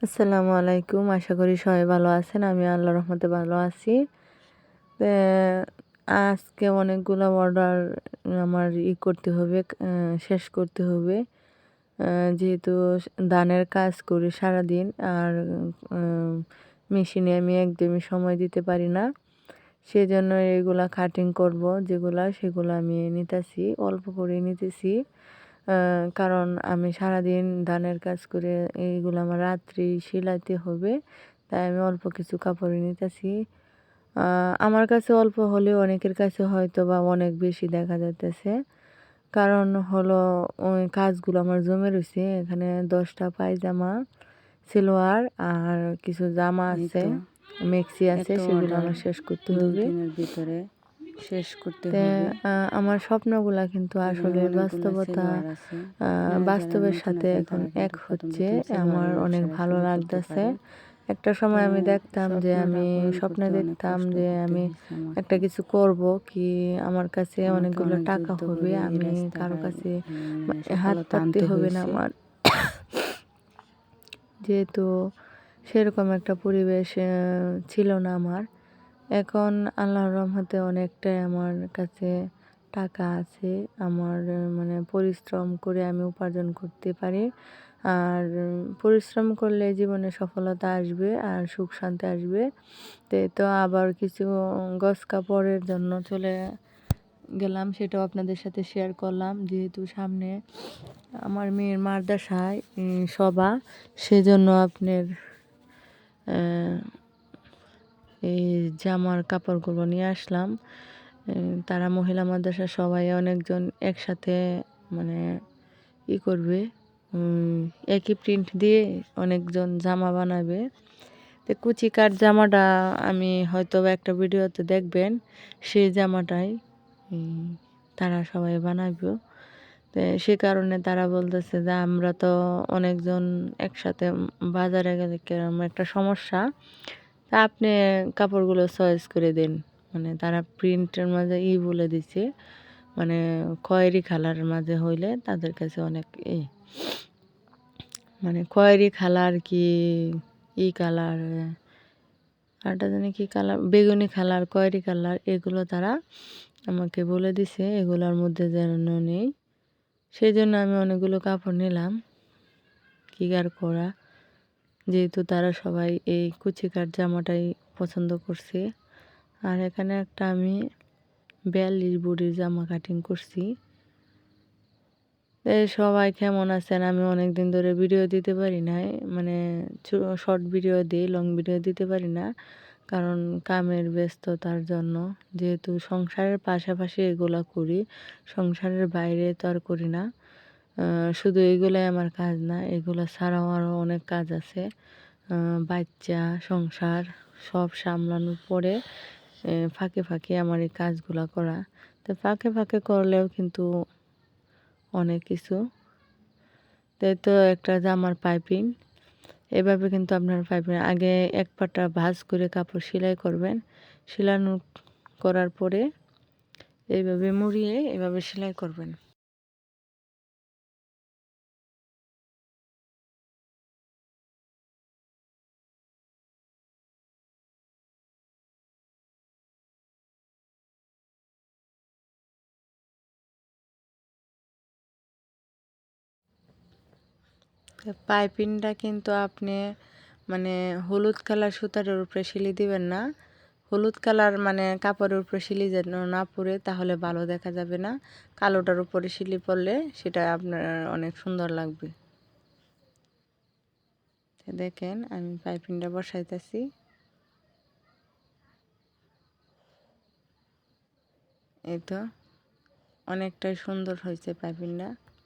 আসসালামু আলাইকুম। আশা করি সবাই ভালো আছেন। আমি আল্লাহর রহমতে ভালো আছি। তে আজকে অনেকগুলো অর্ডার আমার করতে হবে, শেষ করতে হবে। যেহেতু ধানের কাজ করি সারাদিন, আর মেশিনে আমি একদমই সময় দিতে পারি না। সেজন্য এইগুলা কাটিং করব, সেগুলো আমি নিতেছি, অল্প করে নিতেছি। কারণ আমি সারাদিন ধানের কাজ করে এইগুলো আমার রাত্রি সেলাইতে হবে, তাই আমি অল্প কিছু কাপড় নিতেছি। আমার কাছে অল্প হলেও অনেকের কাছে হয়তো বা অনেক বেশি দেখা যাইতেছে। কারণ হলো ওই কাজগুলো আমার জমে রয়েছে। এখানে 10টা পায়জামা, সালোয়ার আর কিছু জামা আছে, মেক্সি আছে, সেগুলো আমার শেষ করতে হবে। দিনের ভিতরে শেষ করতে তে হবে। আমার স্বপ্নগুলা কিন্তু আসলে বাস্তবের সাথে এখন এক হচ্ছে। আমার অনেক ভালো লাগতেছে। একটা সময় আমি দেখতাম যে আমি স্বপ্নে দেখতাম যে আমি একটা কিছু করব, কি আমার কাছে অনেকগুলো টাকা হবে, আমি কারো কাছে হাত পাততে হবে না আমার। যেহেতু সেরকম একটা পরিবেশ ছিল না আমার। এখন আল্লাহর রহমতে অনেকটাই আমার কাছে টাকা আছে। আমার মানে পরিশ্রম করে আমি উপার্জন করতে পারি। আর পরিশ্রম করলে জীবনে সফলতা আসবে আর সুখ শান্তি আসবে। তো আবার কিছু গস কাপড়ের জন্য চলে গেলাম, সেটাও আপনাদের সাথে শেয়ার করলাম। যেহেতু সামনে আমার মেয়ের মাদ্রাসায় সভা, সেজন্য আপনার এই জামার কাপড়গুলো নিয়ে আসলাম। তারা মহিলা মাদ্রাসা সবাই অনেকজন একসাথে মানে করবে, একই প্রিন্ট দিয়ে অনেকজন জামা বানাবে। তো কুচি কাট জামাটা আমি হয়তো একটা ভিডিওতে দেখবেন, সেই জামাটাই তারা সবাই বানাবে। তো সে কারণে তারা বলতেছে যে আমরা তো অনেকজন একসাথে বাজারে গেলে কিরকম একটা সমস্যা, তা আপনি কাপড়গুলো চয়েস করে দিন। মানে তারা প্রিন্টের মাঝে বলে দিছে, মানে খয়েরি কালারের মাঝে হইলে তাদের কাছে অনেক মানে খয়েরি কালার কি কালার, আরটা জানি কি কালার, বেগুনি কালার, খয়েরি কালার, এগুলো তারা আমাকে বলে দিছে এগুলোর মধ্যে যেন নেই। সেই জন্য আমি অনেকগুলো কাপড় নিলাম কি আর করা, যেহেতু তারা সবাই এই কুচি কাট জামাটাই পছন্দ করছে। আর এখানে একটা আমি 42 বডির জামা কাটিং করছি। সবাই কেমন আছেন? আমি অনেক দিন ধরে ভিডিও দিতে পারি নাই, মানে শর্ট ভিডিও দিই, লং ভিডিও দিতে পারি না, কারণ কামের ব্যস্ততার জন্য। যেহেতু সংসারের পাশাপাশি এগুলা করি, সংসারের বাইরে তো আর করি না। শুধু এগুলাই আমার কাজ না, এগুলো ছাড়াও আরও অনেক কাজ আছে। বাচ্চা, সংসার সব সামলানোর পরে ফাঁকে ফাঁকে আমার এই কাজগুলো করা। তো ফাঁকে ফাঁকে করলেও কিন্তু অনেক কিছু। তো একটা জামার পাইপিং, এভাবে কিন্তু আপনার পাইপিং আগে এক পাটা ভাঁজ করে কাপড় সেলাই করবেন। সেলানো করার পরে এইভাবে মুড়িয়ে এভাবে সেলাই করবেন। পাইপিংটা কিন্তু আপনি মানে হলুদ কালার সুতার উপরে সিলি দিবেন না। হলুদ কালার মানে কাপড়ের উপরে সিলি যেন না পড়ে, তাহলে ভালো দেখা যাবে না। কালোটার উপরে সিলি পড়লে সেটা আপনার অনেক সুন্দর লাগবে। দেখেন আমি পাইপিংটা বসাইতেছি। এই তো অনেকটাই সুন্দর হয়েছে পাইপিংটা।